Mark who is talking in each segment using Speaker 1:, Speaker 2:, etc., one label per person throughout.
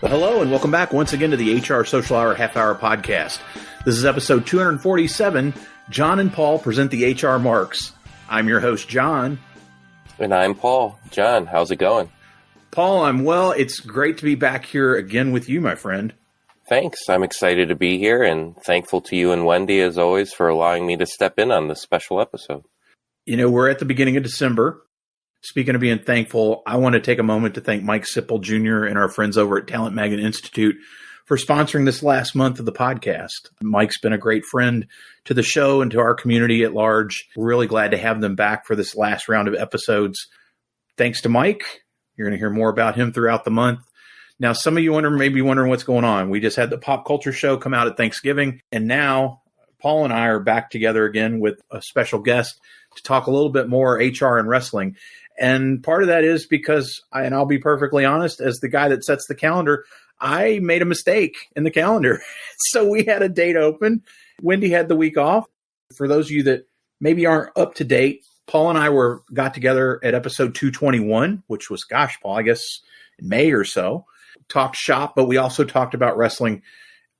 Speaker 1: Well, hello and welcome back once again to the HR Social Hour Half Hour Podcast. This is episode 247. Jon and Paul present the HR Marks. I'm your host, Jon.
Speaker 2: And I'm Paul. Jon, how's it going?
Speaker 1: Paul, I'm well. It's great to be back here again with you, my friend.
Speaker 2: Thanks. I'm excited to be here and thankful to you and Wendy, as always, for allowing me to step in on this special episode.
Speaker 1: You know, we're at the beginning of December. Speaking of being thankful, I want to take a moment to thank Mike Sipple Jr. and our friends over at Talent Magnet Institute for sponsoring this last month of the podcast. Mike's been a great friend to the show and to our community at large. We're really glad to have them back for this last round of episodes. Thanks to Mike. You're going to hear more about him throughout the month. Now, some of you may be wondering what's going on. We just had the Pop Culture Show come out at Thanksgiving, and now Paul and I are back together again with a special guest to talk a little bit more HR and wrestling. And part of that is because, and I'll be perfectly honest, as the guy that sets the calendar, I made a mistake in the calendar. So we had a date open. Wendy had the week off. For those of you that maybe aren't up to date, Paul and I got together at episode 221, which was, Paul, I guess in May or so. Talked shop, but we also talked about wrestling.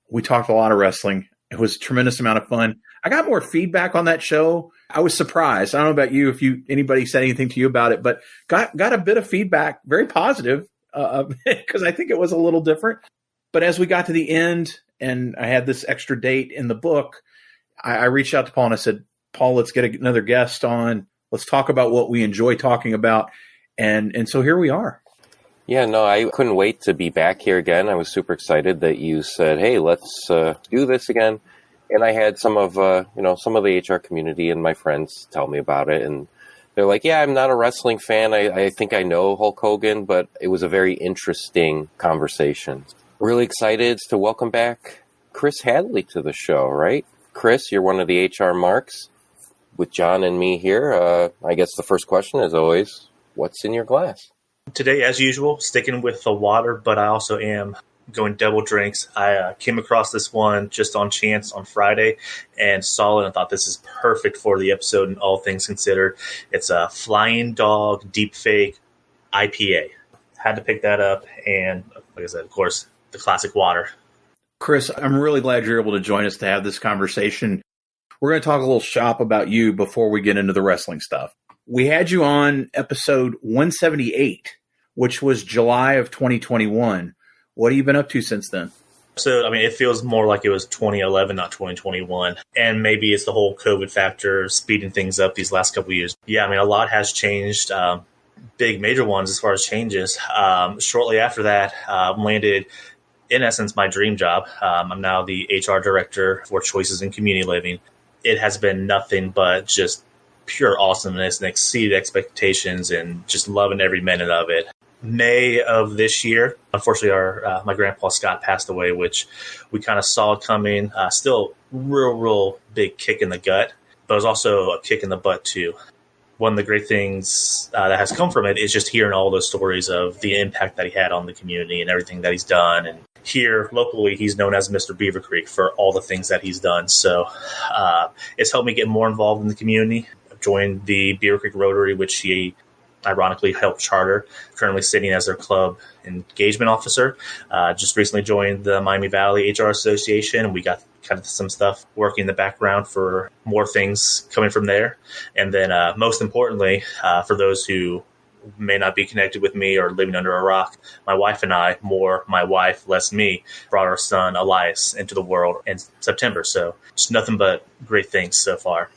Speaker 1: We talked a lot of wrestling. It was a tremendous amount of fun. I got more feedback on that show. I was surprised. I don't know about you, if anybody said anything to you about it, but got a bit of feedback, very positive, because I think it was a little different. But as we got to the end and I had this extra date in the book, I reached out to Paul and I said, Paul, let's get another guest on. Let's talk about what we enjoy talking about. And so here we are.
Speaker 2: Yeah, no, I couldn't wait to be back here again. I was super excited that you said, hey, let's do this again. And I had some of the HR community and my friends tell me about it. And they're like, yeah, I'm not a wrestling fan. I think I know Hulk Hogan, but it was a very interesting conversation. Really excited to welcome back Chris Hadley to the show, right? Chris, you're one of the HR marks with Jon and me here. I guess the first question is always, what's in your glass?
Speaker 3: Today, as usual, sticking with the water, but I also am going double drinks. I came across this one just on chance on Friday and saw it and thought this is perfect for the episode and all things considered. It's a Flying Dog Deep Fake IPA. Had to pick that up, and like I said, of course, the classic water.
Speaker 1: Chris, I'm really glad you're able to join us to have this conversation. We're going to talk a little shop about you before we get into the wrestling stuff. We had you on episode 178, which was July of 2021. What have you been up to since then?
Speaker 3: So, I mean, it feels more like it was 2011, not 2021. And maybe it's the whole COVID factor speeding things up these last couple of years. Yeah, I mean, a lot has changed. Big major ones as far as changes. Shortly after that, landed, in essence, my dream job. I'm now the HR director for Choices in Community Living. It has been nothing but just pure awesomeness and exceeded expectations and just loving every minute of it. May of this year, unfortunately, my grandpa Scott passed away, which we kind of saw coming. Still real big kick in the gut, but it was also a kick in the butt too. One of the great things that has come from it is just hearing all those stories of the impact that he had on the community and everything that he's done. And here locally, he's known as Mr. Beaver Creek for all the things that he's done. So it's helped me get more involved in the community. I've joined the Beaver Creek Rotary, which he ironically helped charter, currently sitting as their club engagement officer. Just recently joined the Miami Valley HR Association, and we got kind of some stuff working in the background for more things coming from there. And then most importantly, for those who may not be connected with me or living under a rock, my wife and I, more my wife, less me, brought our son Elias into the world in September. So just nothing but great things so far.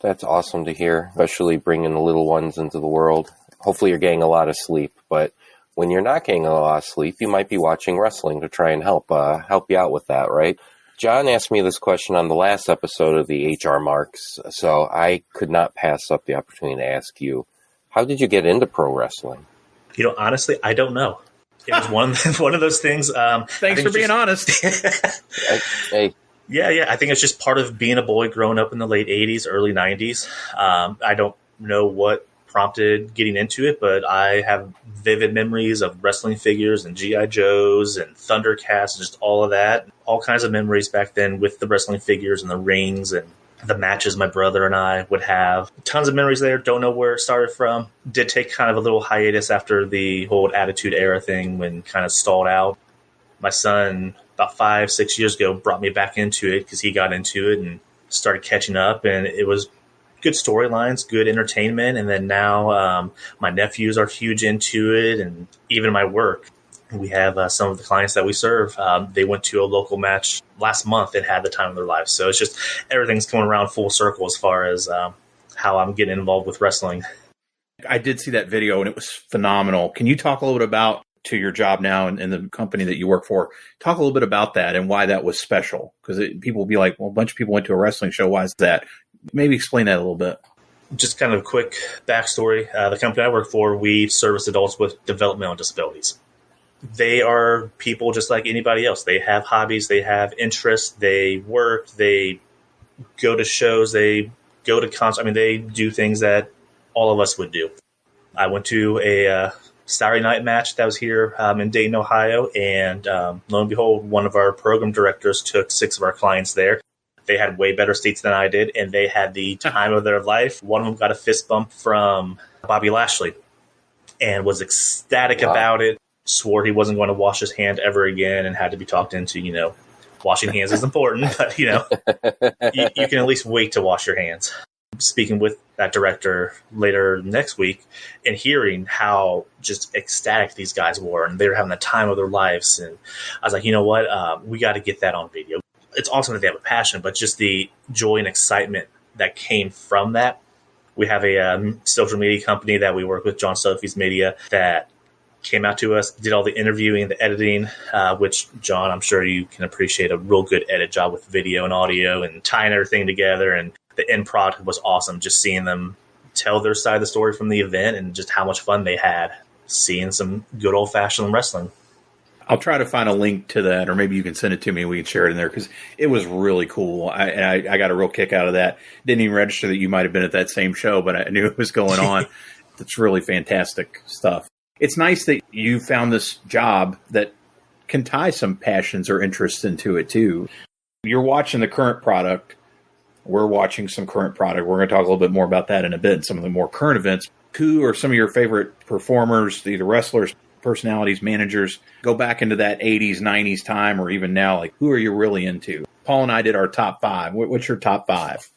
Speaker 2: That's awesome to hear, especially bringing the little ones into the world. Hopefully you're getting a lot of sleep, but when you're not getting a lot of sleep, you might be watching wrestling to try and help you out with that, right? Jon asked me this question on the last episode of the HR Marks, so I could not pass up the opportunity to ask you, how did you get into pro wrestling?
Speaker 3: Honestly, I don't know. It was one of those things.
Speaker 1: Thanks for being honest.
Speaker 2: Hey.
Speaker 3: Yeah. I think it's just part of being a boy growing up in the late 80s, early 90s. I don't know what prompted getting into it, but I have vivid memories of wrestling figures and G.I. Joes and Thundercats and just all of that. All kinds of memories back then with the wrestling figures and the rings and the matches my brother and I would have. Tons of memories there. Don't know where it started from. Did take kind of a little hiatus after the whole Attitude Era thing when kind of stalled out. My son, about 5-6 years ago, brought me back into it because he got into it and started catching up, and it was good storylines, good entertainment. And then now my nephews are huge into it, and even my work. We have some of the clients that we serve. They went to a local match last month and had the time of their lives. So it's just everything's coming around full circle as far as how I'm getting involved with wrestling.
Speaker 1: I did see that video, and it was phenomenal. Can you talk a little bit about to your job now and the company that you work for? Talk a little bit about that and why that was special. Because people will be like, well, a bunch of people went to a wrestling show. Why is that? Maybe explain that a little bit.
Speaker 3: Just kind of a quick backstory. The company I work for, we service adults with developmental disabilities. They are people just like anybody else. They have hobbies, they have interests, they work, they go to shows, they go to concerts. I mean, they do things that all of us would do. I went to a Saturday night match that was here in Dayton, Ohio, and lo and behold, one of our program directors took 6 of our clients there. They had way better seats than I did, and they had the time of their life. One of them got a fist bump from Bobby Lashley and was ecstatic about it. Swore he wasn't going to wash his hand ever again and had to be talked into, washing hands is important, but, you can at least wait to wash your hands. Speaking with that director later next week and hearing how just ecstatic these guys were and they were having the time of their lives. And I was like, you know what? We got to get that on video. It's awesome that they have a passion, but just the joy and excitement that came from that. We have a social media company that we work with, John Sophie's Media, that came out to us, did all the interviewing, the editing, which, John, I'm sure you can appreciate a real good edit job with video and audio and tying everything together. And the end product was awesome, just seeing them tell their side of the story from the event and just how much fun they had seeing some good old-fashioned wrestling.
Speaker 1: I'll try to find a link to that, or maybe you can send it to me and we can share it in there, because it was really cool. I got a real kick out of that. Didn't even register that you might have been at that same show, but I knew it was going on. It's really fantastic stuff. It's nice that you found this job that can tie some passions or interests into it, too. You're watching the current product. We're watching some current product. We're going to talk a little bit more about that in a bit, some of the more current events. Who are some of your favorite performers, either wrestlers, personalities, managers? Go back into that 80s, 90s time, or even now. Like, who are you really into? Paul and I did our top 5. What's your top 5?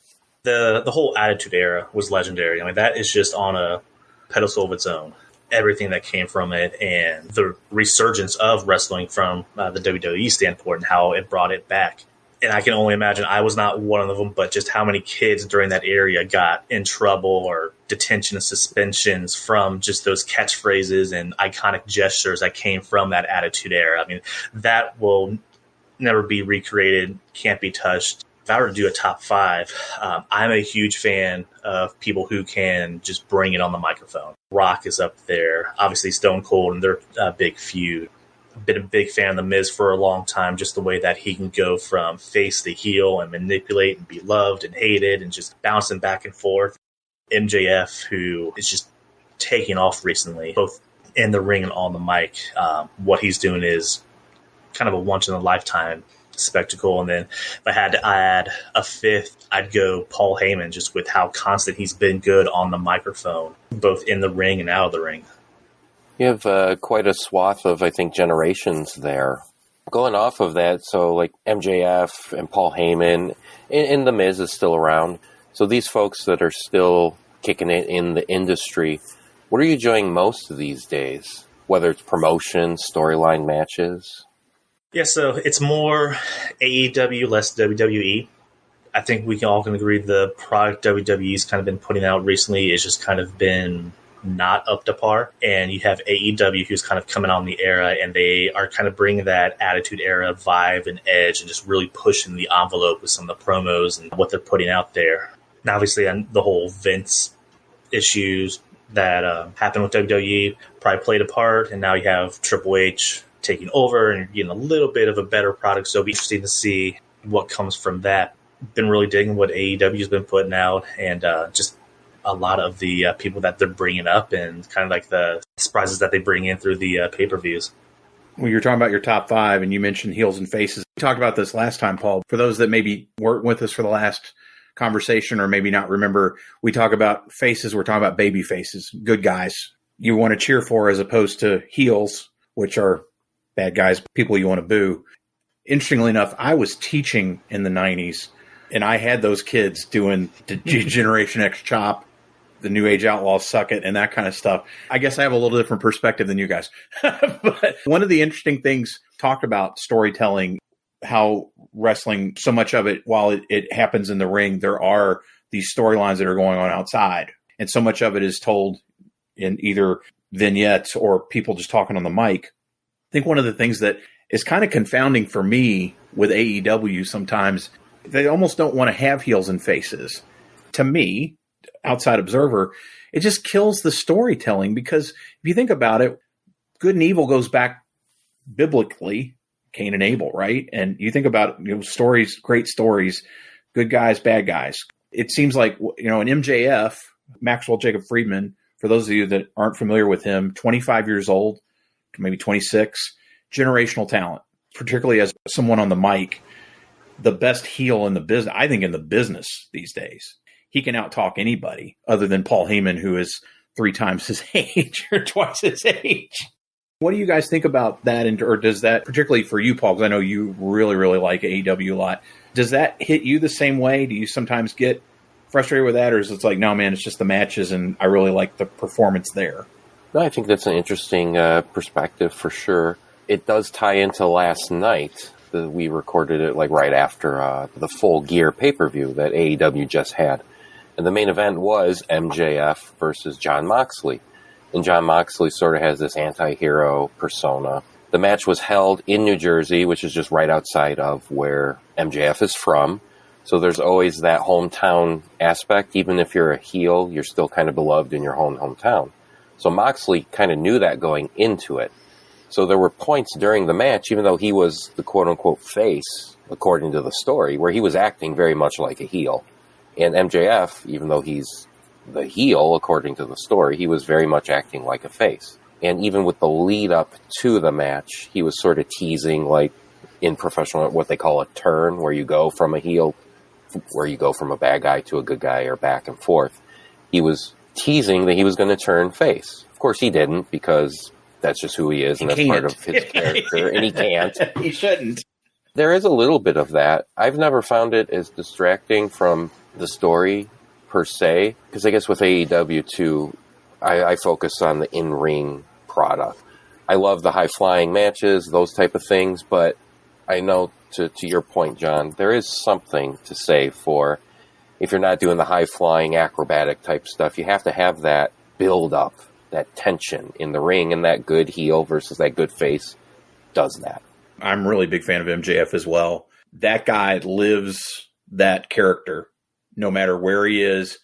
Speaker 3: The whole Attitude Era was legendary. I mean, that is just on a pedestal of its own. Everything that came from it and the resurgence of wrestling from the WWE standpoint and how it brought it back. And I can only imagine, I was not one of them, but just how many kids during that area got in trouble or detention and suspensions from just those catchphrases and iconic gestures that came from that Attitude Era. I mean, that will never be recreated, can't be touched. If I were to do a top 5, I'm a huge fan of people who can just bring it on the microphone. Rock is up there. Obviously, Stone Cold and their big feud. I've been a big fan of The Miz for a long time, just the way that he can go from face to heel and manipulate and be loved and hated and just bouncing back and forth. MJF, who is just taking off recently, both in the ring and on the mic. What he's doing is kind of a once-in-a-lifetime spectacle. And then if I had to add a 5th, I'd go Paul Heyman, just with how constant he's been good on the microphone, both in the ring and out of the ring.
Speaker 2: You have quite a swath of, I think, generations there. Going off of that, so like MJF and Paul Heyman, and The Miz is still around. So these folks that are still kicking it in the industry, what are you enjoying most of these days? Whether it's promotion, storyline matches?
Speaker 3: Yeah, so it's more AEW, less WWE. I think we can all can agree the product WWE's kind of been putting out recently is just kind of been not up to par. And you have AEW who's kind of coming on the era, and they are kind of bringing that Attitude Era vibe and edge and just really pushing the envelope with some of the promos and what they're putting out there. Now, obviously, the whole Vince issues that happened with WWE probably played a part, and now you have Triple H taking over and you're getting a little bit of a better product. So it'll be interesting to see what comes from that. Been really digging what AEW's been putting out, and just a lot of the people that they're bringing up and kind of like the surprises that they bring in through the pay-per-views.
Speaker 1: Well, you're talking about your top 5 and you mentioned heels and faces. We talked about this last time, Paul. For those that maybe weren't with us for the last conversation or maybe not remember, we talk about faces. We're talking about baby faces, good guys you want to cheer for, as opposed to heels, which are bad guys, people you want to boo. Interestingly enough, I was teaching in the 90s, and I had those kids doing the Generation X chop, the New Age Outlaws suck it, and that kind of stuff. I guess I have a little different perspective than you guys. But one of the interesting things talked about storytelling, how wrestling, so much of it, while it happens in the ring, there are these storylines that are going on outside. And so much of it is told in either vignettes or people just talking on the mic. I think one of the things that is kind of confounding for me with AEW sometimes, they almost don't want to have heels and faces. To me, outside observer, it just kills the storytelling, because if you think about it, good and evil goes back biblically, Cain and Abel, right? And you think about, stories, great stories, good guys, bad guys. It seems like, an MJF, Maxwell Jacob Friedman, for those of you that aren't familiar with him, 25 years old, maybe 26, generational talent, particularly as someone on the mic, the best heel in the business, I think, in the business these days. He can out-talk anybody other than Paul Heyman, who is 3 times his age or twice his age. What do you guys think about that? Or does that, particularly for you, Paul, because I know you really, really like AEW a lot, does that hit you the same way? Do you sometimes get frustrated with that? Or is it like, no, man, it's just the matches and I really like the performance there?
Speaker 2: No, I think that's an interesting perspective for sure. It does tie into last night. We recorded it right after the Full Gear pay-per-view that AEW just had. And the main event was MJF versus Jon Moxley. And Jon Moxley sort of has this anti-hero persona. The match was held in New Jersey, which is just right outside of where MJF is from. So there's always that hometown aspect. Even if you're a heel, you're still kind of beloved in your hometown. So Moxley kind of knew that going into it. So there were points during the match, even though he was the quote-unquote face, according to the story, where he was acting very much like a heel. And MJF, even though he's the heel, according to the story, he was very much acting like a face. And even with the lead up to the match, he was sort of teasing, like in professional, what they call a turn, where you go from a heel, where you go from a bad guy to a good guy or back and forth. He was teasing that he was going to turn face. Of course, he didn't, because that's just who he is, and that's part of his character, and he can't.
Speaker 1: He shouldn't.
Speaker 2: There is a little bit of that. I've never found it as distracting from the story, per se, because I guess with AEW, too, I focus on the in-ring product. I love the high-flying matches, those type of things, but I know, to your point, John, there is something to say for, if you're not doing the high-flying, acrobatic type stuff, you have to have that build-up, that tension in the ring, and that good heel versus that good face does that.
Speaker 1: I'm a really big fan of MJF as well. That guy lives that character, no matter where he is.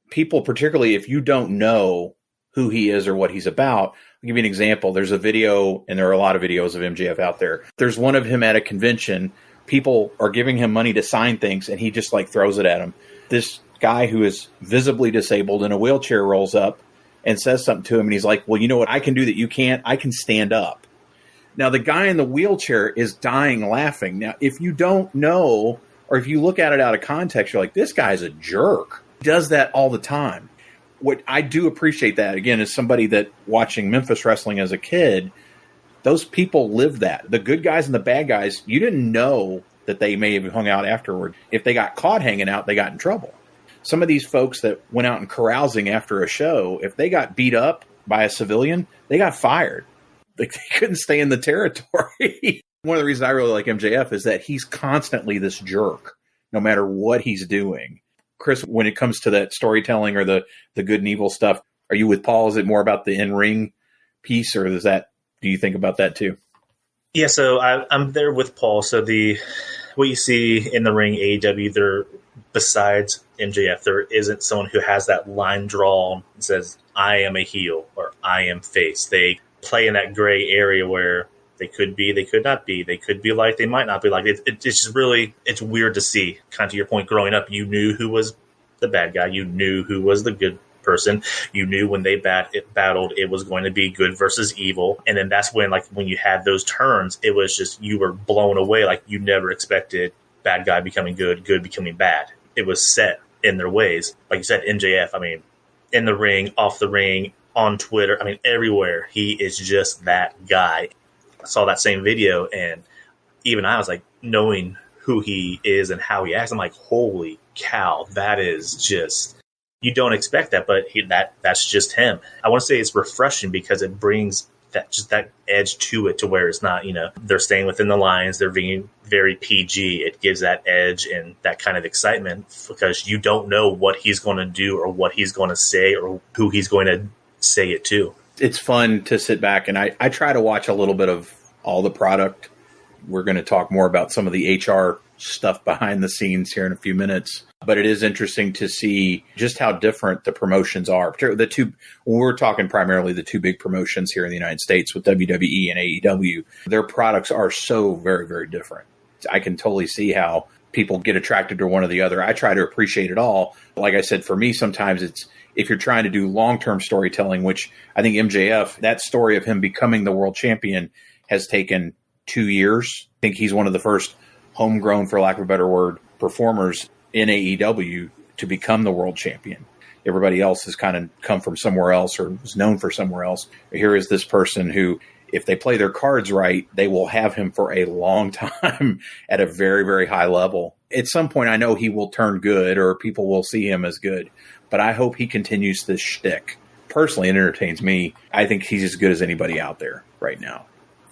Speaker 1: People, particularly if you don't know who he is or what he's about, I'll give you an example. There's a video, and there are a lot of videos of MJF out there. There's one of him at a convention. People are giving him money to sign things, and he just throws it at them. This guy who is visibly disabled in a wheelchair rolls up and says something to him, and he's like, well, you know what I can do that you can't? I can stand up. Now, the guy in the wheelchair is dying laughing. Now, if you don't know, or if you look at it out of context, you're like, this guy's a jerk. He does that all the time. What I do appreciate that, again, as somebody that watching Memphis wrestling as a kid, those people live that. The good guys and the bad guys, you didn't know that they may have hung out afterward. If they got caught hanging out, they got in trouble. Some of these folks that went out and carousing after a show, if they got beat up by a civilian, they got fired. They couldn't stay in the territory. One of the reasons I really like MJF is that he's constantly this jerk, no matter what he's doing. Chris, when it comes to that storytelling or the good and evil stuff, are you with Paul? Is it more about the in-ring piece, or do you think about that too?
Speaker 3: Yeah, so I'm there with Paul. So what you see in the ring, AEW, besides MJF, there isn't someone who has that line drawn and says, I am a heel or I am face. They play in that gray area where they could be, they could not be. They could be like, they might not be like. It's just really, it's weird to see. Kind of to your point, growing up, you knew who was the bad guy. You knew who was the good person. You knew when they battled, it was going to be good versus evil. And then that's when, when you had those turns, it was just, you were blown away. You never expected bad guy becoming good, good becoming bad. It was set in their ways. Like you said, MJF, in the ring, off the ring, on Twitter, everywhere. He is just that guy. saw that same video, and even I was like, knowing who he is and how he acts, I'm like, holy cow, that is just, you don't expect that, but that's just him. I want to say it's refreshing because it brings that edge to it, to where it's not, they're staying within the lines, they're being very PG. It gives that edge and that kind of excitement because you don't know what he's going to do or what he's going to say or who he's going to say it to.
Speaker 1: It's fun to sit back, and I try to watch a little bit of all the product. We're going to talk more about some of the HR stuff behind the scenes here in a few minutes. But it is interesting to see just how different the promotions are. The two, when we're talking primarily the two big promotions here in the United States with WWE and AEW, their products are so very, very different. I can totally see how people get attracted to one or the other. I try to appreciate it all. Like I said, for me, sometimes it's, if you're trying to do long-term storytelling, which I think MJF, that story of him becoming the world champion has taken 2 years. I think he's one of the first homegrown, for lack of a better word, performers in AEW to become the world champion. Everybody else has kind of come from somewhere else or is known for somewhere else. Here is this person who, if they play their cards right, they will have him for a long time at a very, very high level. At some point, I know he will turn good or people will see him as good, but I hope he continues this shtick. Personally, it entertains me. I think he's as good as anybody out there right now.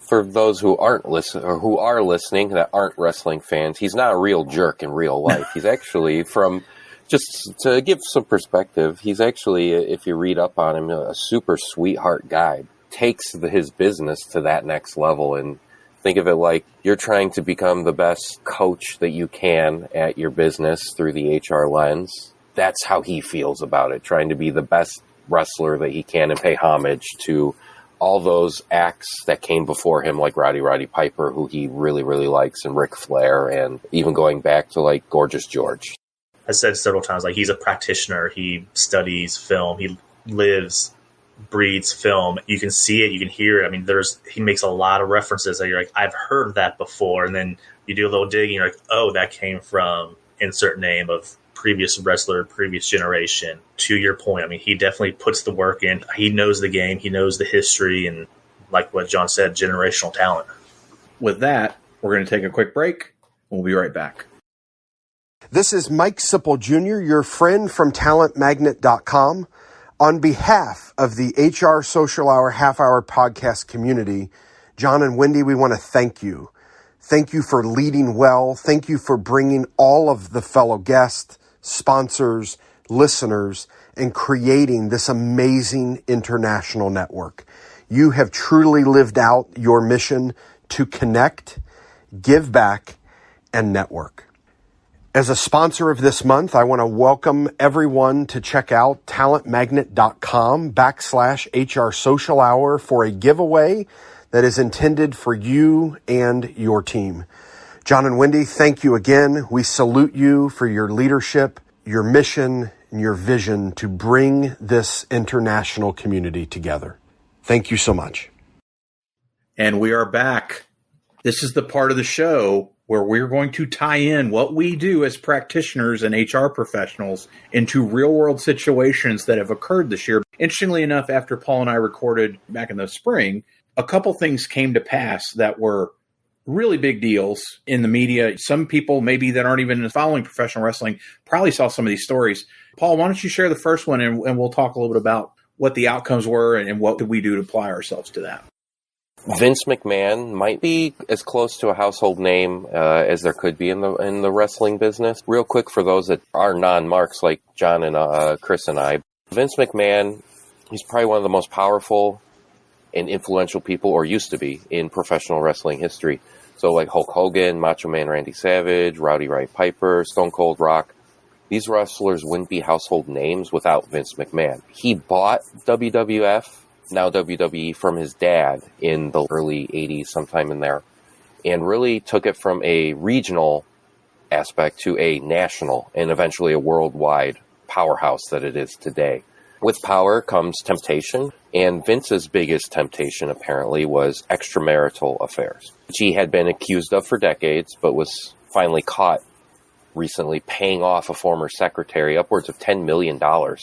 Speaker 2: For those who aren't listening or who are listening that aren't wrestling fans, he's not a real jerk in real life. He's actually, from just to give some perspective, he's actually, if you read up on him, a super sweetheart guy. Takes his business to that next level, and think of it like you're trying to become the best coach that you can at your business through the HR lens. That's how he feels about it, trying to be the best wrestler that he can and pay homage to all those acts that came before him, like Roddy Piper, who he really, really likes, and Ric Flair, and even going back to like Gorgeous George.
Speaker 3: I said several times, like, he's a practitioner. He studies film. He lives, breathes film. You can see it. You can hear it. I mean, he makes a lot of references that you're like, I've heard that before. And then you do a little digging. You're like, oh, that came from insert name of previous wrestler, previous generation. To your point, I mean, he definitely puts the work in. He knows the game. He knows the history. And like what John said, generational talent.
Speaker 1: With that, we're going to take a quick break. We'll be right back.
Speaker 4: This is Mike Sipple Jr., your friend from TalentMagnet.com. On behalf of the HR Social Hour Half Hour podcast community, John and Wendy, we want to thank you. Thank you for leading well. Thank you for bringing all of the fellow guests, sponsors, listeners, and creating this amazing international network. You have truly lived out your mission to connect, give back, and network. As a sponsor of this month, I want to welcome everyone to check out talentmagnet.com/HR Social Hour for a giveaway that is intended for you and your team. John and Wendy, thank you again. We salute you for your leadership, your mission, and your vision to bring this international community together. Thank you so much.
Speaker 1: And we are back. This is the part of the show where we're going to tie in what we do as practitioners and HR professionals into real-world situations that have occurred this year. Interestingly enough, after Paul and I recorded back in the spring, a couple things came to pass that were really big deals in the media. Some people maybe that aren't even following professional wrestling probably saw some of these stories. Paul, why don't you share the first one, and we'll talk a little bit about what the outcomes were and what did we do to apply ourselves to that.
Speaker 2: Vince McMahon might be as close to a household name as there could be in the wrestling business. Real quick, for those that are non-marks like John and Chris and I, Vince McMahon, he's probably one of the most powerful and influential people, or used to be, in professional wrestling history. So like Hulk Hogan, Macho Man Randy Savage, Roddy Piper, Stone Cold Rock, these wrestlers wouldn't be household names without Vince McMahon. He bought WWF, now WWE, from his dad in the early 80s, sometime in there, and really took it from a regional aspect to a national and eventually a worldwide powerhouse that it is today. With power comes temptation, and Vince's biggest temptation apparently was extramarital affairs, which he had been accused of for decades, but was finally caught recently paying off a former secretary upwards of $10 million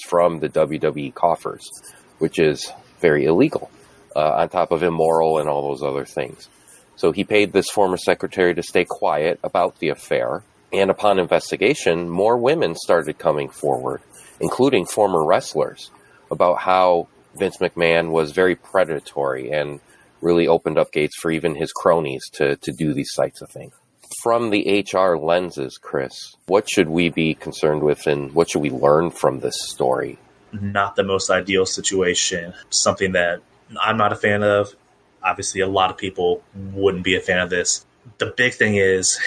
Speaker 2: from the WWE coffers, which is very illegal, on top of immoral and all those other things. So he paid this former secretary to stay quiet about the affair. And upon investigation, more women started coming forward, including former wrestlers, about how Vince McMahon was very predatory and really opened up gates for even his cronies to do these types of things. From the HR lenses, Chris, what should we be concerned with and what should we learn from this story?
Speaker 3: Not the most ideal situation, something that I'm not a fan of. Obviously, a lot of people wouldn't be a fan of this. The big thing is,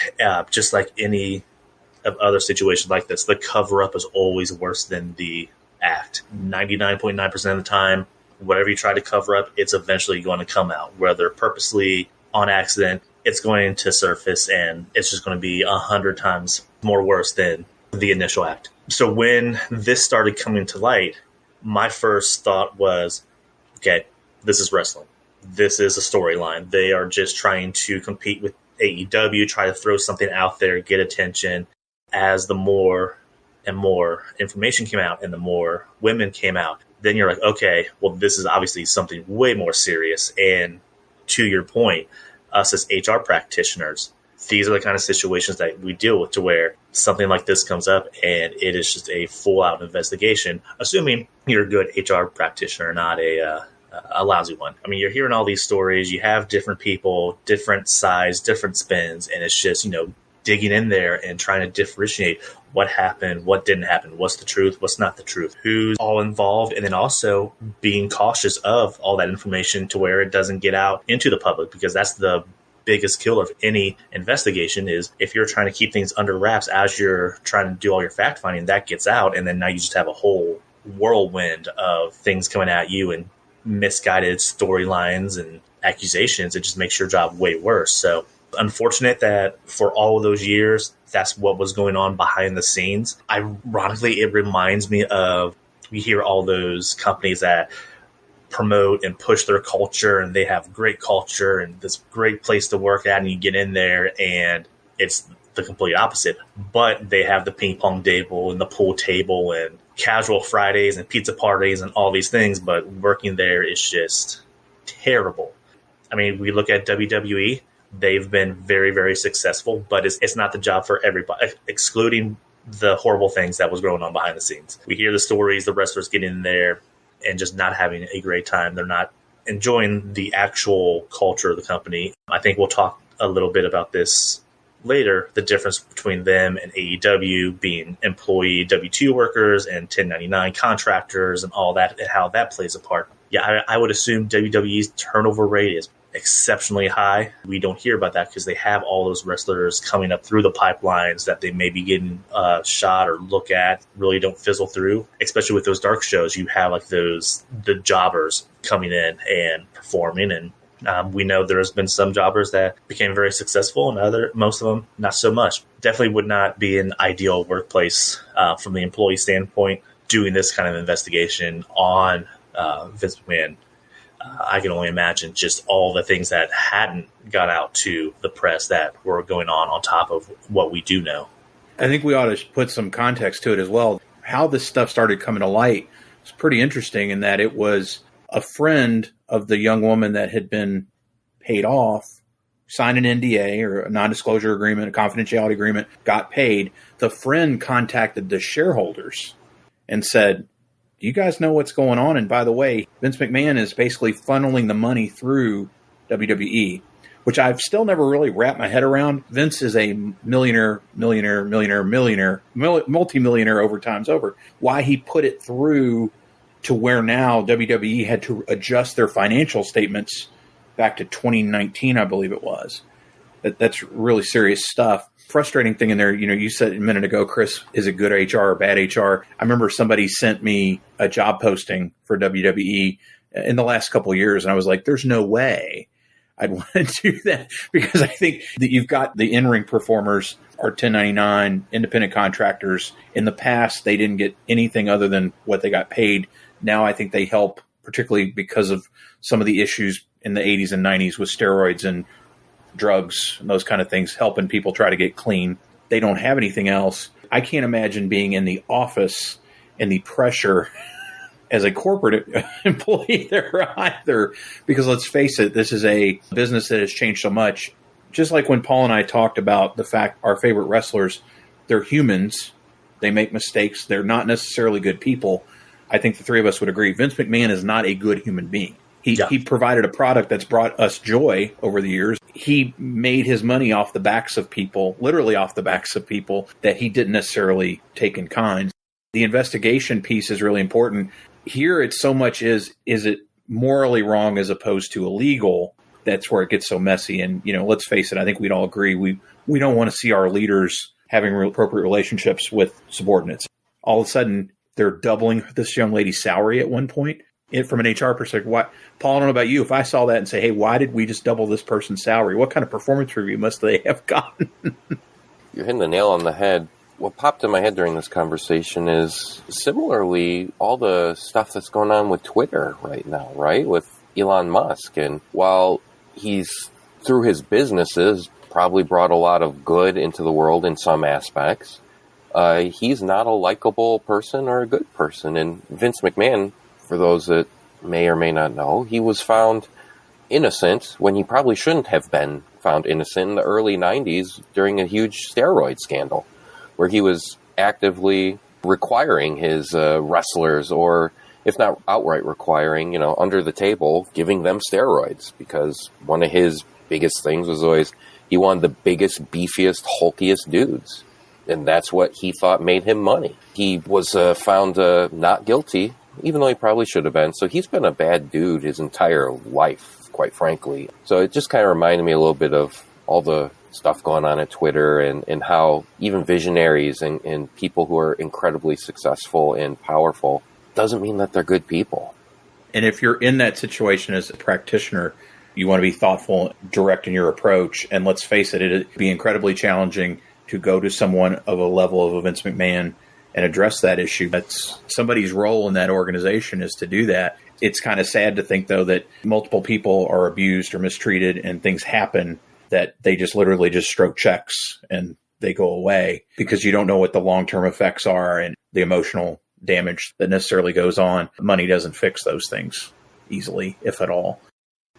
Speaker 3: just like any of other situations like this, the cover-up is always worse than the act. 99.9% of the time, whatever you try to cover up, it's eventually going to come out, whether purposely, on accident. It's going to surface, and it's just going to be 100 times more worse than the initial act. So when this started coming to light, my first thought was, okay, this is wrestling. This is a storyline. They are just trying to compete with AEW, try to throw something out there, get attention. As the more and more information came out and the more women came out, then you're like, okay, well, this is obviously something way more serious. And to your point, us as HR practitioners, these are the kind of situations that we deal with, to where something like this comes up and it is just a full-out investigation, assuming you're a good HR practitioner, not a lousy one. I mean, you're hearing all these stories. You have different people, different size, different spins, and it's just, digging in there and trying to differentiate what happened, what didn't happen, what's the truth, what's not the truth, who's all involved, and then also being cautious of all that information to where it doesn't get out into the public, because that's the biggest killer of any investigation. Is if you're trying to keep things under wraps as you're trying to do all your fact finding, that gets out, and then now you just have a whole whirlwind of things coming at you and misguided storylines and accusations. It just makes your job way worse. So unfortunate that for all of those years, that's what was going on behind the scenes. Ironically, it reminds me of, we hear all those companies that promote and push their culture, and they have great culture and this great place to work at, and you get in there and it's the complete opposite. But they have the ping pong table and the pool table and casual Fridays and pizza parties and all these things, but working there is just terrible. I mean, we look at WWE, they've been very, very successful, but it's not the job for everybody, excluding the horrible things that was going on behind the scenes. We hear the stories, the wrestlers getting in there and just not having a great time. They're not enjoying the actual culture of the company. I think we'll talk a little bit about this later, the difference between them and AEW being employee W-2 workers and 1099 contractors and all that, and how that plays a part. Yeah, I would assume WWE's turnover rate is exceptionally high. We don't hear about that because they have all those wrestlers coming up through the pipelines that they may be getting shot or look at, really don't fizzle through. Especially with those dark shows, you have like the jobbers coming in and performing, and we know there's been some jobbers that became very successful, and most of them not so much. Definitely would not be an ideal workplace from the employee standpoint doing this kind of investigation on Vince McMahon. I can only imagine just all the things that hadn't got out to the press that were going on top of what we do know.
Speaker 1: I think we ought to put some context to it as well. How this stuff started coming to light is pretty interesting, in that it was a friend of the young woman that had been paid off, signed an NDA or a non-disclosure agreement, a confidentiality agreement, got paid. The friend contacted the shareholders and said, "Do you guys know what's going on? And by the way, Vince McMahon is basically funneling the money through WWE," which I've still never really wrapped my head around. Vince is a multimillionaire over times over. Why he put it through to where now WWE had to adjust their financial statements back to 2019, I believe it was. That's really serious stuff. Frustrating thing in there, you said a minute ago, Chris, is it good HR or bad HR? I remember somebody sent me a job posting for WWE in the last couple of years, and I was like, there's no way I'd want to do that, because I think that you've got the in-ring performers are 1099 independent contractors. In the past, they didn't get anything other than what they got paid. Now I think they help, particularly because of some of the issues in the 80s and 90s with steroids and drugs and those kind of things, helping people try to get clean. They don't have anything else. I can't imagine being in the office and the pressure as a corporate employee there either, because let's face it, this is a business that has changed so much. Just like when Paul and I talked about the fact our favorite wrestlers, they're humans. They make mistakes. They're not necessarily good people. I think the three of us would agree. Vince McMahon is not a good human being. He provided a product that's brought us joy over the years. He made his money off the backs of people, literally off the backs of people that he didn't necessarily take in kind. The investigation piece is really important. Here it's so much is it morally wrong as opposed to illegal? That's where it gets so messy. And, let's face it, I think we'd all agree. We don't want to see our leaders having appropriate relationships with subordinates. All of a sudden, they're doubling this young lady's salary at one point. From an HR perspective, Paul, I don't know about you. If I saw that and say, hey, why did we just double this person's salary? What kind of performance review must they have gotten?
Speaker 2: You're hitting the nail on the head. What popped in my head during this conversation is similarly all the stuff that's going on with Twitter right now, right? With Elon Musk. And while he's, through his businesses, probably brought a lot of good into the world in some aspects, he's not a likable person or a good person. And Vince McMahon, for those that may or may not know, he was found innocent when he probably shouldn't have been found innocent in the early 90s during a huge steroid scandal, where he was actively requiring his wrestlers, or if not outright requiring, under the table, giving them steroids, because one of his biggest things was always he wanted the biggest, beefiest, hulkiest dudes. And that's what he thought made him money. He was found not guilty, even though he probably should have been. So he's been a bad dude his entire life, quite frankly. So it just kind of reminded me a little bit of all the stuff going on at Twitter and how even visionaries and people who are incredibly successful and powerful doesn't mean that they're good people.
Speaker 1: And if you're in that situation as a practitioner, you want to be thoughtful, direct in your approach. And let's face it, it'd be incredibly challenging to go to someone of a level of a Vince McMahon and address that issue. That's somebody's role in that organization is to do that. It's kind of sad to think, though, that multiple people are abused or mistreated and things happen that they just literally just stroke checks and they go away, because you don't know what the long-term effects are and the emotional damage that necessarily goes on. Money doesn't fix those things easily, if at all.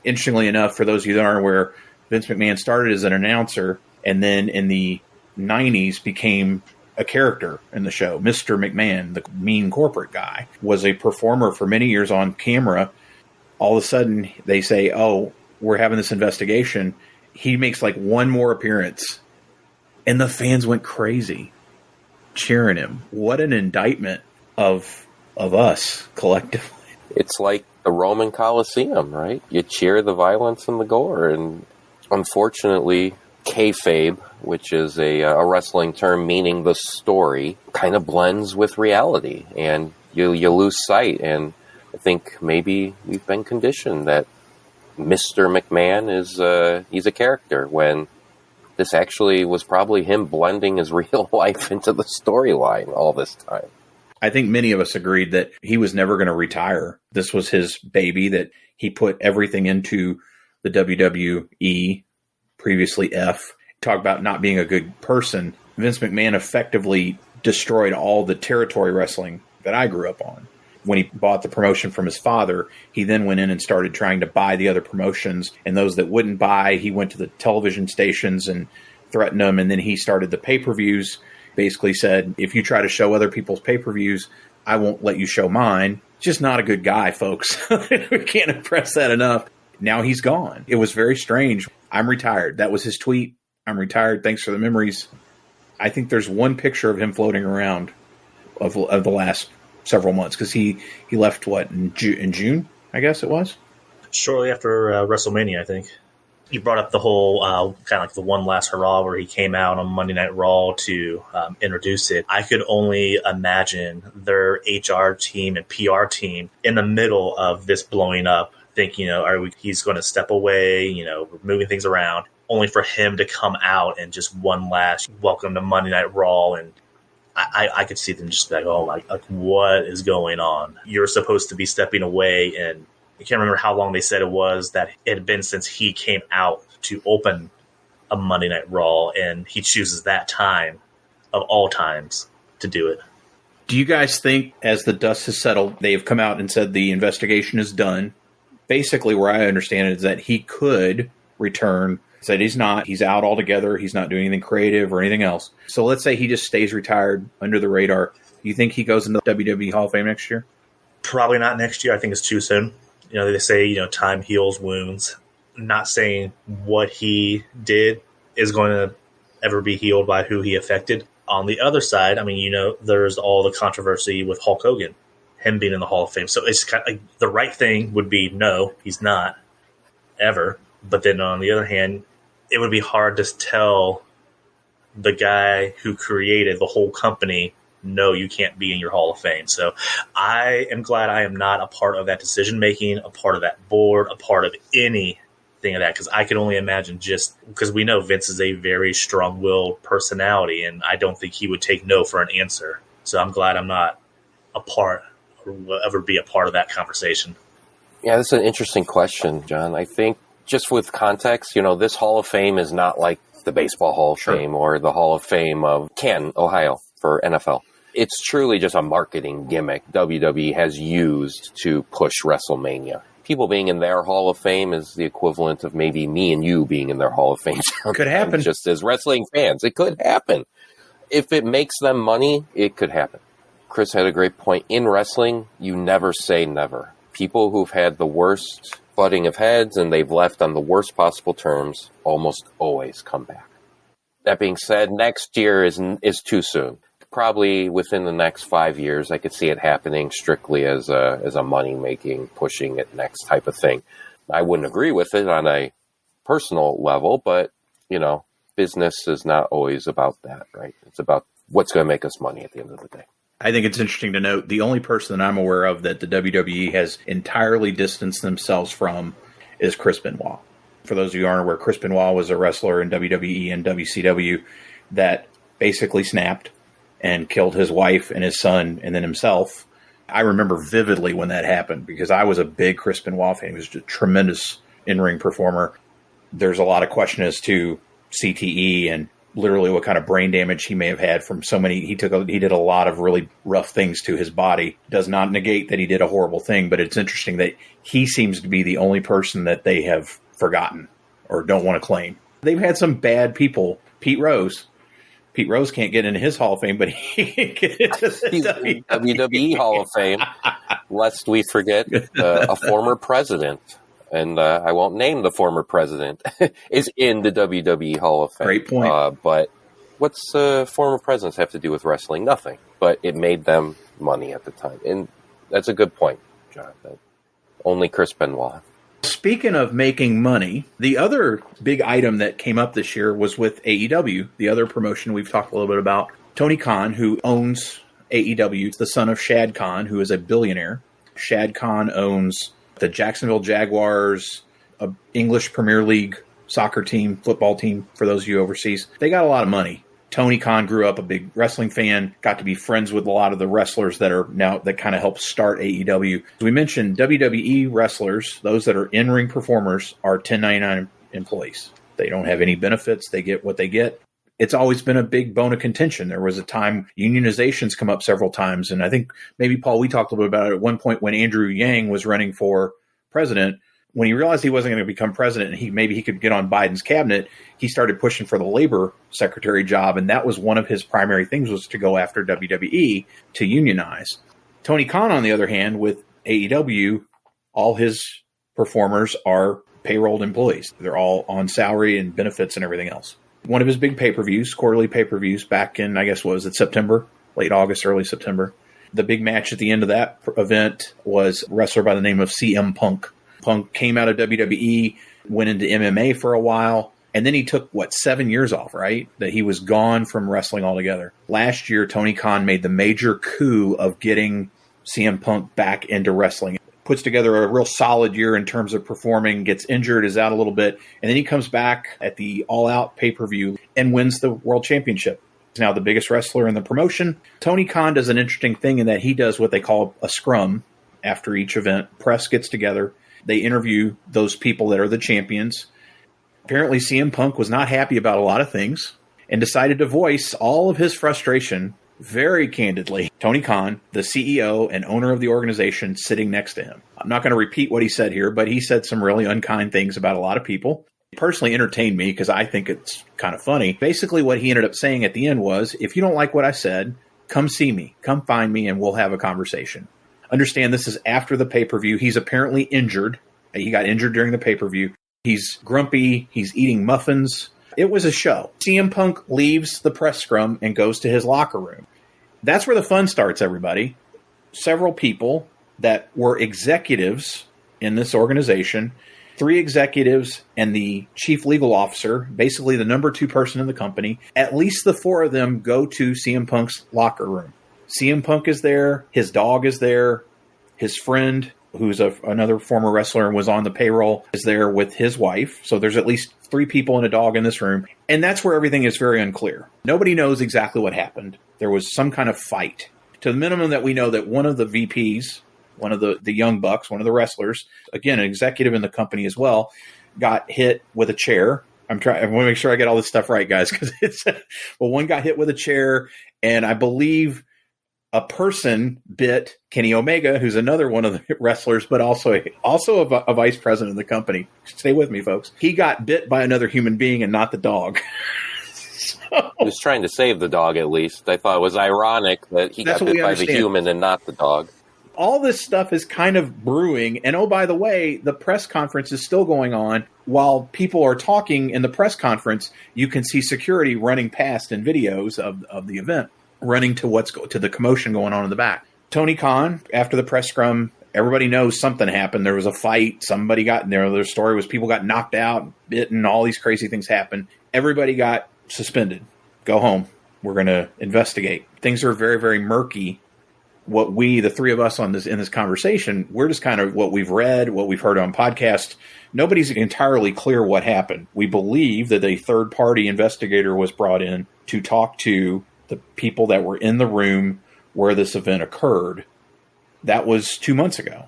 Speaker 1: Interestingly enough, for those of you that aren't aware, Vince McMahon started as an announcer and then in the 90s became a character in the show. Mr. McMahon, the mean corporate guy, was a performer for many years on camera. All of a sudden, they say, oh, we're having this investigation. He makes like one more appearance, and the fans went crazy, cheering him. What an indictment of us collectively.
Speaker 2: It's like the Roman Colosseum, right? You cheer the violence and the gore, and unfortunately, kayfabe, which is a wrestling term meaning the story, kind of blends with reality, and you lose sight. And I think maybe we've been conditioned that Mr. McMahon is he's a character, when this actually was probably him blending his real life into the storyline all this time.
Speaker 1: I think many of us agreed that he was never going to retire. This was his baby, that he put everything into the WWE, previously F. Talk about not being a good person. Vince McMahon effectively destroyed all the territory wrestling that I grew up on. When he bought the promotion from his father, he then went in and started trying to buy the other promotions. And those that wouldn't buy, he went to the television stations and threatened them. And then he started the pay-per-views. Basically said, if you try to show other people's pay-per-views, I won't let you show mine. Just not a good guy, folks. We can't impress that enough. Now he's gone. It was very strange. I'm retired. That was his tweet. I'm retired. Thanks for the memories. I think there's one picture of him floating around of the last several months, because he left, in June, I guess it was?
Speaker 3: Shortly after WrestleMania, I think. You brought up the whole kind of like the one last hurrah where he came out on Monday Night Raw to introduce it. I could only imagine their HR team and PR team in the middle of this blowing up, thinking, he's going to step away, we're moving things around, only for him to come out and just one last welcome to Monday Night Raw. And I could see them just like, oh, like what is going on? You're supposed to be stepping away, and I can't remember how long they said it was that it had been since he came out to open a Monday Night Raw, and he chooses that time of all times to do it.
Speaker 1: Do you guys think, as the dust has settled, they have come out and said the investigation is done? Basically, where I understand it is that he could return. Said he's not. He's out altogether. He's not doing anything creative or anything else. So let's say he just stays retired under the radar. Do you think he goes into the WWE Hall of Fame next year?
Speaker 3: Probably not next year. I think it's too soon. They say, time heals wounds. Not saying what he did is going to ever be healed by who he affected. On the other side, there's all the controversy with Hulk Hogan, him being in the Hall of Fame. So it's kind of like the right thing would be, no, he's not ever. But then on the other hand, it would be hard to tell the guy who created the whole company, no, you can't be in your Hall of Fame. So I am glad I am not a part of that decision-making, a part of that board, a part of anything of that, because I can only imagine, just because we know Vince is a very strong-willed personality, and I don't think he would take no for an answer. So I'm glad I'm not a part or will ever be a part of that conversation.
Speaker 2: Yeah, that's an interesting question, John. I think just with context, this Hall of Fame is not like the Baseball Hall of Fame or the Hall of Fame of Canton, Ohio for NFL. It's truly just a marketing gimmick WWE has used to push WrestleMania. People being in their Hall of Fame is the equivalent of maybe me and you being in their Hall of Fame.
Speaker 1: Could happen.
Speaker 2: Just as wrestling fans, it could happen. If it makes them money, it could happen. Chris had a great point. In wrestling, you never say never. People who've had the worst butting of heads and they've left on the worst possible terms almost always come back. That being said, next year is too soon. Probably within the next 5 years, I could see it happening strictly as a money-making, pushing it next type of thing. I wouldn't agree with it on a personal level, but, business is not always about that, right? It's about what's going to make us money at the end of the day.
Speaker 1: I think it's interesting to note the only person that I'm aware of that the WWE has entirely distanced themselves from is Chris Benoit. For those of you who aren't aware, Chris Benoit was a wrestler in WWE and WCW that basically snapped and killed his wife and his son and then himself. I remember vividly when that happened because I was a big Chris Benoit fan. He was a tremendous in-ring performer. There's a lot of question as to CTE and literally what kind of brain damage he may have had from so many. He did a lot of really rough things to his body. Does not negate that he did a horrible thing, but it's interesting that he seems to be the only person that they have forgotten or don't want to claim. They've had some bad people. Pete Rose can't get into his Hall of Fame, but he can get into the
Speaker 2: WWE Hall of Fame, lest we forget a former president. And I won't name the former president, is in the WWE Hall of Fame.
Speaker 1: Great point.
Speaker 2: But what's former presidents have to do with wrestling? Nothing. But it made them money at the time. And that's a good point, John. Only Chris Benoit.
Speaker 1: Speaking of making money, the other big item that came up this year was with AEW, the other promotion we've talked a little bit about. Tony Khan, who owns AEW, the son of Shad Khan, who is a billionaire. Shad Khan owns the Jacksonville Jaguars, an English Premier League soccer team, football team, for those of you overseas. They got a lot of money. Tony Khan grew up a big wrestling fan, got to be friends with a lot of the wrestlers that kind of helped start AEW. We mentioned WWE wrestlers, those that are in-ring performers, are 1099 employees. They don't have any benefits. They get what they get. It's always been a big bone of contention. There was a time unionizations come up several times. And I think maybe, Paul, we talked a little bit about it at one point when Andrew Yang was running for president. When he realized he wasn't going to become president and maybe he could get on Biden's cabinet, he started pushing for the labor secretary job. And that was one of his primary things, was to go after WWE to unionize. Tony Khan, on the other hand, with AEW, all his performers are payrolled employees. They're all on salary and benefits and everything else. One of his big pay-per-views, quarterly pay-per-views back in, I guess, what was it, September? Late August, early September. The big match at the end of that event was a wrestler by the name of CM Punk. Punk came out of WWE, went into MMA for a while, and then he took, 7 years off, right? That he was gone from wrestling altogether. Last year, Tony Khan made the major coup of getting CM Punk back into wrestling. Puts together a real solid year in terms of performing, gets injured, is out a little bit, and then he comes back at the All Out pay-per-view and wins the World Championship. He's now the biggest wrestler in the promotion. Tony Khan does an interesting thing in that he does what they call a scrum after each event. Press gets together. They interview those people that are the champions. Apparently, CM Punk was not happy about a lot of things and decided to voice all of his frustration very candidly, Tony Khan, the CEO and owner of the organization, sitting next to him. I'm not going to repeat what he said here, but he said some really unkind things about a lot of people. It personally entertained me because I think it's kind of funny. Basically, what he ended up saying at the end was, if you don't like what I said, come see me, come find me, and we'll have a conversation. Understand this is after the pay-per-view. He's apparently injured. He got injured during the pay-per-view. He's grumpy. He's eating muffins. It was a show. CM Punk leaves the press scrum and goes to his locker room. That's where the fun starts, everybody. Several people that were executives in this organization, 3 executives and the chief legal officer, basically the number 2 person in the company, at least the 4 of them go to CM Punk's locker room. CM Punk is there. His dog is there. His friend, who's another former wrestler and was on the payroll, is there with his wife. So there's at least 3 people and a dog in this room. And that's where everything is very unclear. Nobody knows exactly what happened. There was some kind of fight. To the minimum that we know that one of the VPs, one of the young bucks, one of the wrestlers, again, an executive in the company as well, got hit with a chair. I want to make sure I get all this stuff right, guys, because one got hit with a chair, and I believe a person bit Kenny Omega, who's another one of the wrestlers, but also a vice president of the company. Stay with me, folks. He got bit by another human being and not the dog.
Speaker 2: He was trying to save the dog, at least. I thought it was ironic that he got bit by the human and not the dog.
Speaker 1: All this stuff is kind of brewing. And oh, by the way, the press conference is still going on. While people are talking in the press conference, you can see security running past in videos of the event, running to to the commotion going on in the back. Tony Khan, after the press scrum, everybody knows something happened. There was a fight. Somebody got in there. Their story was people got knocked out, bitten, all these crazy things happened. Everybody got suspended. Go home. We're going to investigate. Things are very, very murky. What we, the 3 of us in this conversation, we're just kind of what we've read, what we've heard on podcasts. Nobody's entirely clear what happened. We believe that a third-party investigator was brought in to talk to the people that were in the room where this event occurred. That was 2 months ago.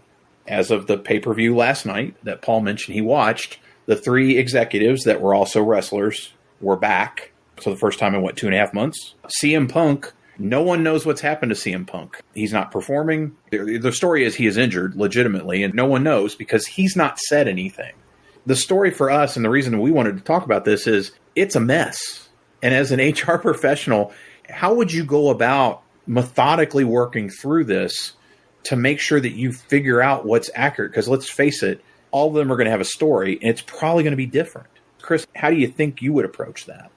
Speaker 1: As of the pay-per-view last night that Paul mentioned he watched, the 3 executives that were also wrestlers were back. So the first time in, 2.5 months? CM Punk, no one knows what's happened to CM Punk. He's not performing. The story is he is injured legitimately, and no one knows because he's not said anything. The story for us, and the reason we wanted to talk about this, is it's a mess. And as an HR professional, how would you go about methodically working through this to make sure that you figure out what's accurate? Because let's face it, all of them are going to have a story, and it's probably going to be different. Chris, how do you think you would approach that?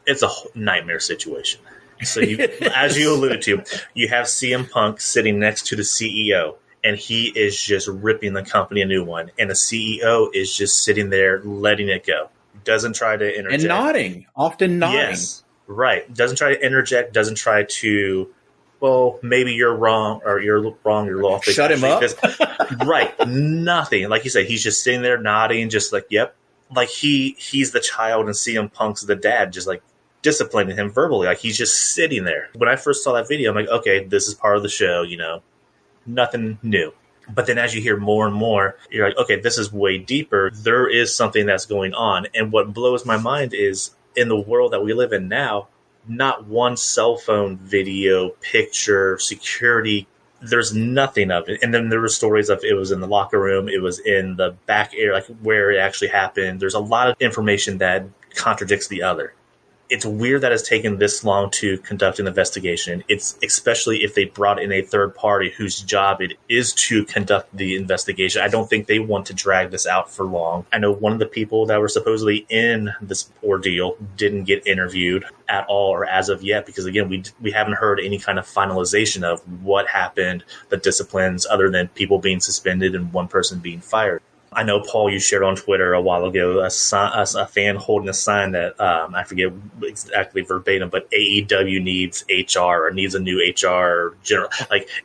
Speaker 3: It's a nightmare situation. So, as you alluded to, you have CM Punk sitting next to the CEO, and he is just ripping the company a new one. And the CEO is just sitting there letting it go. Doesn't try to interject.
Speaker 1: And nodding, often nodding.
Speaker 3: Yes, right. Doesn't try to interject, doesn't try to, well, maybe you're wrong, or you're wrong, you're off.
Speaker 1: Shut him up?
Speaker 3: Right. Nothing. Like you said, he's just sitting there nodding, just like, yep. Like he's the child and CM Punk's the dad, just like disciplining him verbally. Like he's just sitting there. When I first saw that video, I'm like, okay, this is part of the show, nothing new. But then as you hear more and more, you're like, okay, this is way deeper. There is something that's going on. And what blows my mind is in the world that we live in now, not one cell phone video, picture, security, there's nothing of it. And then there were stories of it was in the locker room, it was in the back area, like where it actually happened. There's a lot of information that contradicts the other. It's weird that it's taken this long to conduct an investigation. It's especially if they brought in a third party whose job it is to conduct the investigation. I don't think they want to drag this out for long. I know one of the people that were supposedly in this ordeal didn't get interviewed at all or as of yet because, again, we haven't heard any kind of finalization of what happened, the disciplines, other than people being suspended and one person being fired. I know, Paul, you shared on Twitter a while ago a fan holding a sign that, I forget exactly verbatim, but AEW needs HR or needs a new HR general.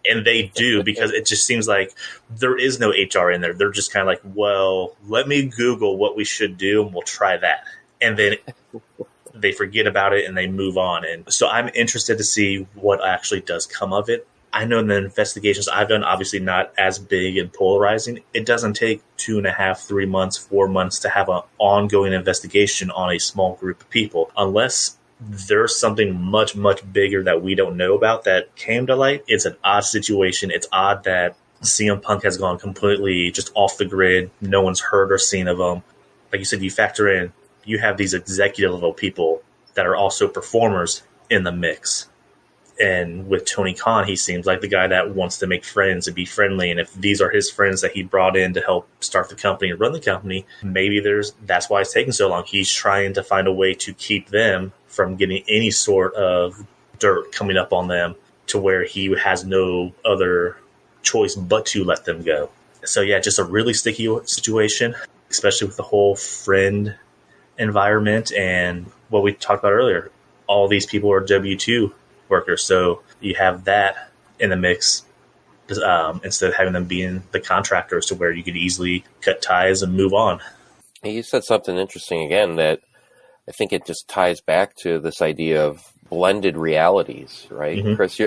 Speaker 3: And they do, because it just seems like there is no HR in there. They're just kind of like, well, let me Google what we should do and we'll try that. And then they forget about it and they move on. And so I'm interested to see what actually does come of it. I know in the investigations I've done, obviously not as big and polarizing. It doesn't take 2.5, 3 months, 4 months to have an ongoing investigation on a small group of people, unless there's something much, much bigger that we don't know about that came to light. It's an odd situation. It's odd that CM Punk has gone completely just off the grid. No one's heard or seen of him. Like you said, you factor in, you have these executive level people that are also performers in the mix. And with Tony Khan, he seems like the guy that wants to make friends and be friendly. And if these are his friends that he brought in to help start the company and run the company, maybe that's why it's taking so long. He's trying to find a way to keep them from getting any sort of dirt coming up on them to where he has no other choice but to let them go. So yeah, just a really sticky situation, especially with the whole friend environment and what we talked about earlier. All these people are W-2 workers, so you have that in the mix instead of having them being the contractors to where you could easily cut ties and move on.
Speaker 2: You said something interesting again that I think it just ties back to this idea of blended realities, right? Mm-hmm. Chris,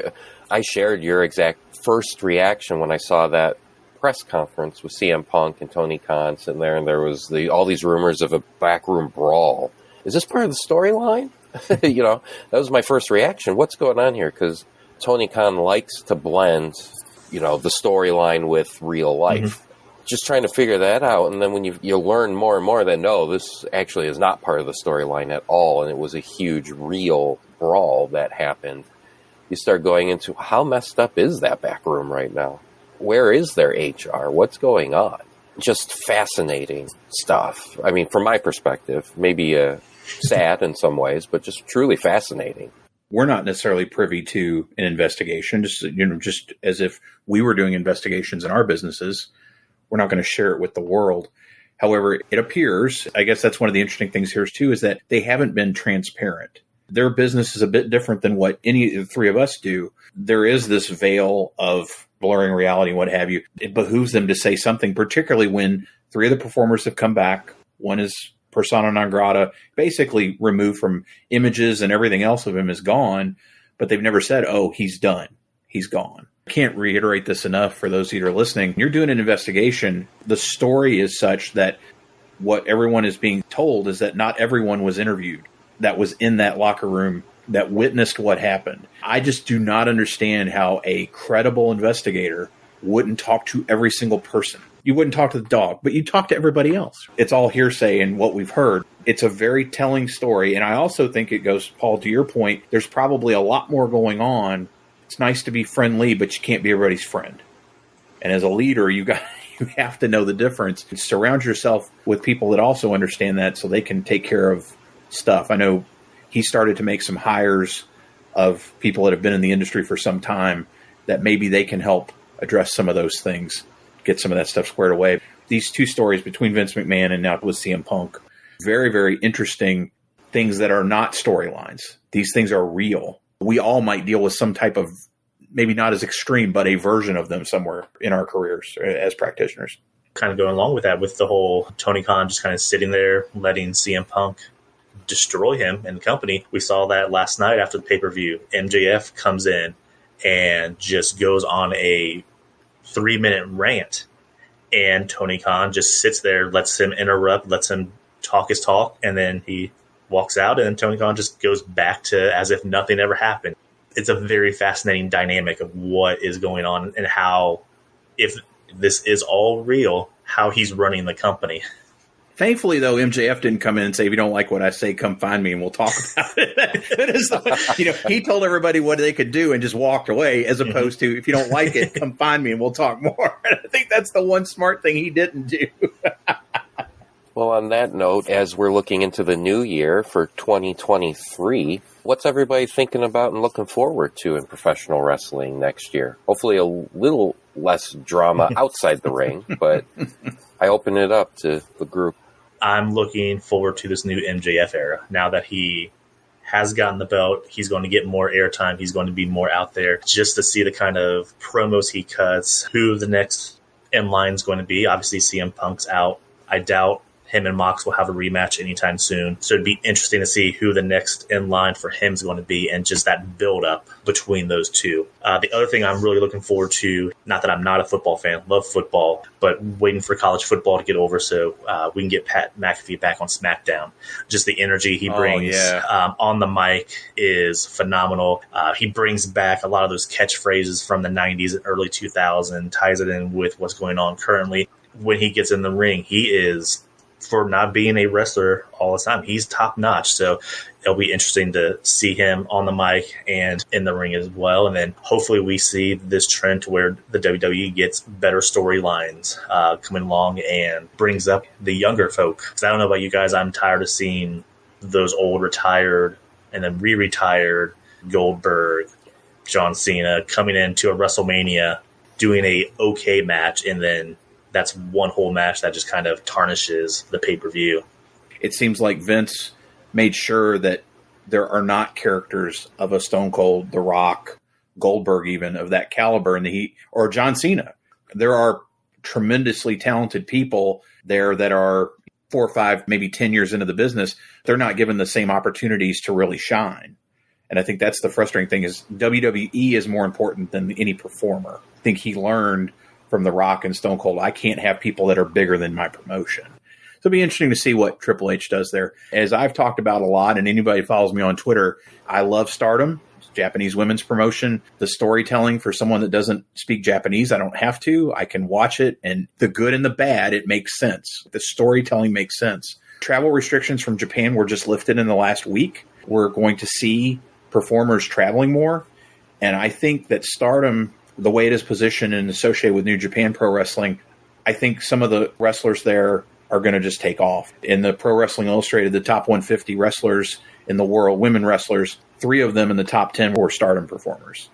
Speaker 2: I shared your exact first reaction when I saw that press conference with CM Punk and Tony Khan sitting there, and there was all these rumors of a backroom brawl. Is this part of the storyline? That was my first reaction. What's going on here? Because Tony Khan likes to blend, the storyline with real life. Mm-hmm. Just trying to figure that out. And then when you learn more and more that, no, this actually is not part of the storyline at all, and it was a huge real brawl that happened, you start going into how messed up is that back room right now? Where is their HR? What's going on? Just fascinating stuff. I mean, from my perspective, maybe sad in some ways, but just truly fascinating.
Speaker 1: We're not necessarily privy to an investigation, just as if we were doing investigations in our businesses. We're not going to share it with the world. However, it appears, I guess that's one of the interesting things here too, is that they haven't been transparent. Their business is a bit different than what any of the three of us do. There is this veil of blurring reality and what have you. It behooves them to say something, particularly when three of the performers have come back. One is persona non grata, basically removed from images, and everything else of him is gone, but they've never said, oh, he's done. He's gone. I can't reiterate this enough for those of you that are listening. You're doing an investigation. The story is such that what everyone is being told is that not everyone was interviewed that was in that locker room that witnessed what happened. I just do not understand how a credible investigator wouldn't talk to every single person. You wouldn't talk to the dog, but you talk to everybody else. It's all hearsay and what we've heard. It's a very telling story. And I also think it goes, Paul, to your point, there's probably a lot more going on. It's nice to be friendly, but you can't be everybody's friend. And as a leader, you have to know the difference. Surround yourself with people that also understand that so they can take care of stuff. I know he started to make some hires of people that have been in the industry for some time that maybe they can help address some of those things, get some of that stuff squared away. These two stories between Vince McMahon and now with CM Punk, very, very interesting things that are not storylines. These things are real. We all might deal with some type of, maybe not as extreme, but a version of them somewhere in our careers as practitioners.
Speaker 3: Kind of going along with that, with the whole Tony Khan just kind of sitting there, letting CM Punk destroy him and the company. We saw that last night after the pay-per-view. MJF comes in and just goes on a 3-minute rant. And Tony Khan just sits there, lets him interrupt, lets him talk his talk, and then he walks out, and Tony Khan just goes back to as if nothing ever happened. It's a very fascinating dynamic of what is going on and how, if this is all real, how he's running the company.
Speaker 1: Thankfully, though, MJF didn't come in and say, if you don't like what I say, come find me and we'll talk about it. He told everybody what they could do and just walked away, as opposed to, if you don't like it, come find me and we'll talk more. And I think that's the one smart thing he didn't do.
Speaker 2: Well, on that note, as we're looking into the new year for 2023, what's everybody thinking about and looking forward to in professional wrestling next year? Hopefully a little less drama outside the ring, but I open it up to the group.
Speaker 3: I'm looking forward to this new MJF era. Now that he has gotten the belt, he's going to get more airtime. He's going to be more out there, just to see the kind of promos he cuts, who the next in line is going to be. Obviously, CM Punk's out. I doubt him and Mox will have a rematch anytime soon. So it'd be interesting to see who the next in line for him is going to be and just that build up between those two. The other thing I'm really looking forward to, not that I'm not a football fan, love football, but waiting for college football to get over so we can get Pat McAfee back on SmackDown. Just the energy he brings on the mic is phenomenal. He brings back a lot of those catchphrases from the 90s and early 2000s, ties it in with what's going on currently. When he gets in the ring, he is, for not being a wrestler all the time, he's top notch. So it'll be interesting to see him on the mic and in the ring as well. And then hopefully we see this trend to where the WWE gets better storylines coming along and brings up the younger folk. Because I don't know about you guys, I'm tired of seeing those old retired and then re-retired Goldberg, John Cena coming into a WrestleMania, doing a okay match, and then that's one whole match that just kind of tarnishes the pay-per-view.
Speaker 1: It seems like Vince made sure that there are not characters of a Stone Cold, The Rock, Goldberg even, of that caliber in the Heat, or John Cena. There are tremendously talented people there that are 4 or 5, maybe 10 years into the business. They're not given the same opportunities to really shine. And I think that's the frustrating thing is WWE is more important than any performer. I think he learned from The Rock and Stone Cold, I can't have people that are bigger than my promotion. So it'll be interesting to see what Triple H does there. As I've talked about a lot, and anybody who follows me on Twitter, I love Stardom, Japanese women's promotion. The storytelling for someone that doesn't speak Japanese, I don't have to. I can watch it, and the good and the bad, it makes sense. The storytelling makes sense. Travel restrictions from Japan were just lifted in the last week. We're going to see performers traveling more, and I think that Stardom, the way it is positioned and associated with New Japan Pro Wrestling, I think some of the wrestlers there are going to just take off. In the Pro Wrestling Illustrated, the top 150 wrestlers in the world, women wrestlers, 3 of them in the top 10 were Stardom performers.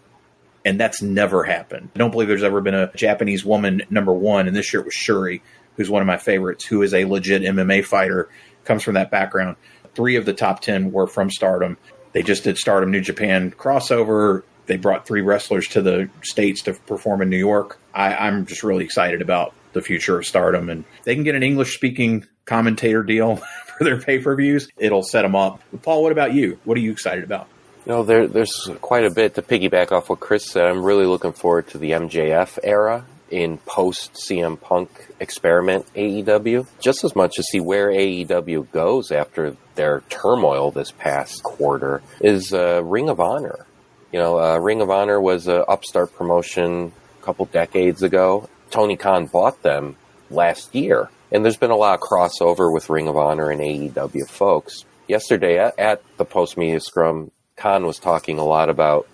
Speaker 1: And that's never happened. I don't believe there's ever been a Japanese woman number 1, and this year it was Shuri, who's one of my favorites, who is a legit MMA fighter, comes from that background. 3 of the top 10 were from Stardom. They just did Stardom New Japan crossover. They brought 3 wrestlers to the States to perform in New York. I'm just really excited about the future of Stardom. And they can get an English-speaking commentator deal for their pay-per-views. It'll set them up. Paul, what about you? What are you excited about?
Speaker 2: You know, there's quite a bit to piggyback off what Chris said. I'm really looking forward to the MJF era in post-CM Punk experiment AEW. Just as much to see where AEW goes after their turmoil this past quarter is Ring of Honor. You know, Ring of Honor was an upstart promotion a couple decades ago. Tony Khan bought them last year. And there's been a lot of crossover with Ring of Honor and AEW folks. Yesterday at the post-media scrum, Khan was talking a lot about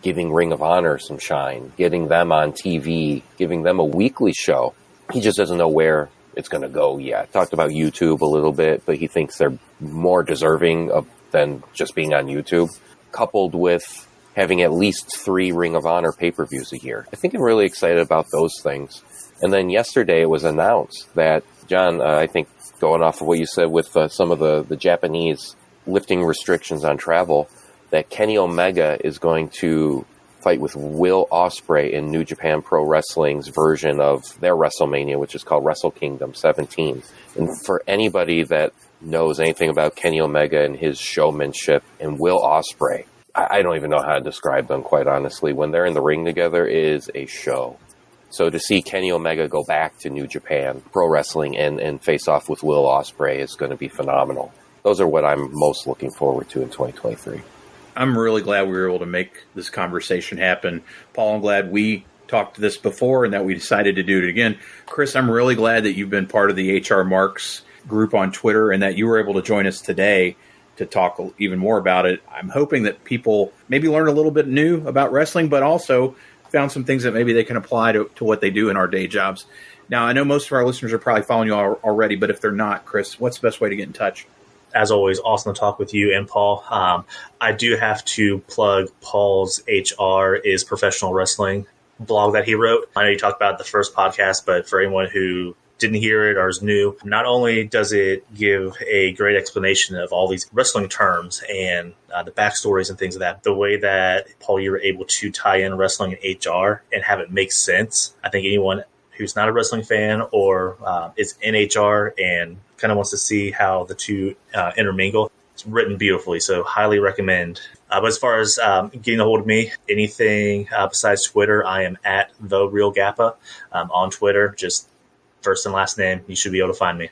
Speaker 2: giving Ring of Honor some shine, getting them on TV, giving them a weekly show. He just doesn't know where it's going to go yet. Talked about YouTube a little bit, but he thinks they're more deserving of than just being on YouTube, coupled with having at least 3 Ring of Honor pay-per-views a year. I think I'm really excited about those things. And then yesterday it was announced that, John, I think going off of what you said with some of the Japanese lifting restrictions on travel, that Kenny Omega is going to fight with Will Ospreay in New Japan Pro Wrestling's version of their WrestleMania, which is called Wrestle Kingdom 17. And for anybody that knows anything about Kenny Omega and his showmanship and Will Ospreay, I don't even know how to describe them, quite honestly. When they're in the ring together, it is a show. So to see Kenny Omega go back to New Japan Pro Wrestling and face off with Will Ospreay is going to be phenomenal. Those are what I'm most looking forward to in 2023.
Speaker 1: I'm really glad we were able to make this conversation happen. Paul, I'm glad we talked this before and that we decided to do it again. Chris, I'm really glad that you've been part of the HR Marks group on Twitter and that you were able to join us today to talk even more about it. I'm hoping that people maybe learn a little bit new about wrestling, but also found some things that maybe they can apply to what they do in our day jobs. Now, I know most of our listeners are probably following you already, but if they're not, Chris, what's the best way to get in touch?
Speaker 3: As always, awesome to talk with you and Paul. I do have to plug Paul's HR is Professional Wrestling blog that he wrote. I know you talked about it the first podcast, but for anyone who didn't hear it or is new, not only does it give a great explanation of all these wrestling terms and the backstories and things of that, the way that, Paul, you were able to tie in wrestling and HR and have it make sense. I think anyone who's not a wrestling fan or is in HR and kind of wants to see how the two intermingle. It's written beautifully, so highly recommend. But as far as getting a hold of me, anything besides Twitter, I am at The Real Gappa on Twitter. Just first and last name. You should be able to find me.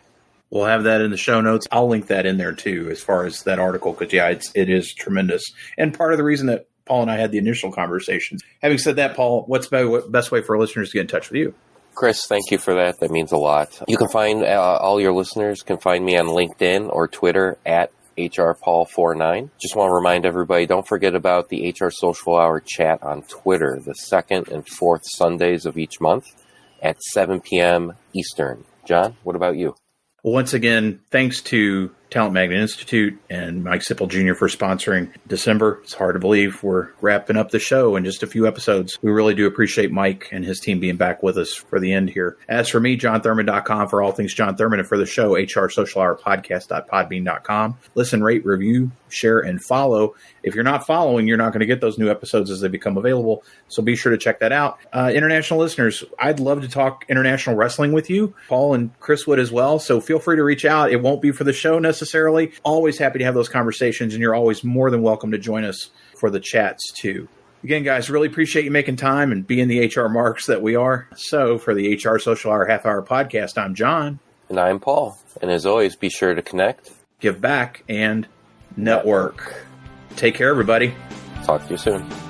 Speaker 1: We'll have that in the show notes. I'll link that in there too, as far as that article, because it is tremendous. And part of the reason that Paul and I had the initial conversations. Having said that, Paul, what's the best way for our listeners to get in touch with you?
Speaker 2: Chris, thank you for that. That means a lot. You can find all your listeners can find me on LinkedIn or Twitter at HRPaul49. Just want to remind everybody, don't forget about the HR Social Hour chat on Twitter, the second and fourth Sundays of each month at 7 p.m. Eastern. John, what about you?
Speaker 1: Well, once again, thanks to Talent Magnet Institute and Mike Sipple Jr. for sponsoring December. It's hard to believe we're wrapping up the show in just a few episodes. We really do appreciate Mike and his team being back with us for the end here. As for me, JohnThurman.com for all things Jon Thurman, and for the show, HRSocialHourPodcast.podbean.com. Listen, rate, review, share, and follow. If you're not following, you're not going to get those new episodes as they become available, so be sure to check that out. International listeners, I'd love to talk international wrestling with you. Paul and Chris would as well, so feel free to reach out. It won't be for the show necessarily. Always happy to have those conversations, and you're always more than welcome to join us for the chats too. Again, guys, really appreciate you making time and being the HR marks that we are. So for the HR Social Hour Half Hour Podcast, I'm John.
Speaker 2: And I'm Paul. And as always, be sure to connect,
Speaker 1: give back, and network. Take care, everybody.
Speaker 2: Talk to you soon.